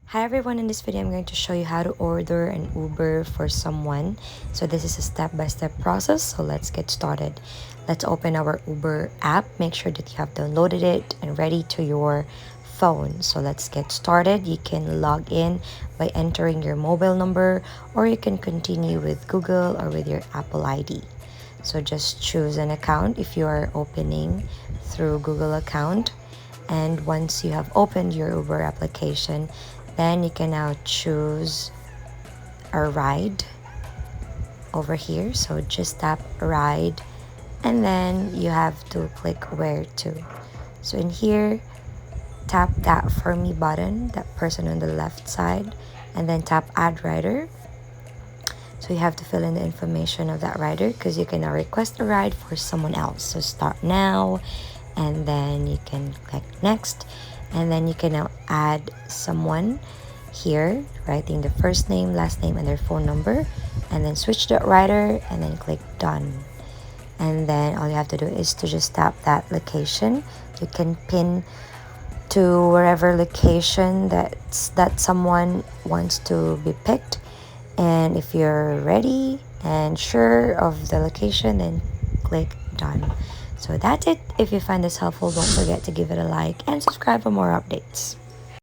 Hi everyone, in this video I'm going to show you how to order an Uber for someone. So this is a step-by-step process, so let's get started. Let's open our Uber app. Make sure that you have downloaded it and ready to your phone. So let's get started. You can log in by entering your mobile number, or you can continue with Google or with your Apple ID. So just choose an account if you are opening through Google account. And once you have opened your Uber application, then you can now choose a ride over here. So just tap ride, and then you have to click where to. So in here, tap that for me button, that person on the left side, and then tap add rider. So you have to fill in the information of that rider because you can now request a ride for someone else. So start now, and then you can click next, and then you can now add someone here, writing the first name, last name, and their phone number, and then switch the rider, and then click done. And then all you have to do is to just tap that location. You can pin to wherever location that someone wants to be picked. And if you're ready and sure of the location, then click done. So that's it. If you find this helpful, don't forget to give it a like and subscribe for more updates.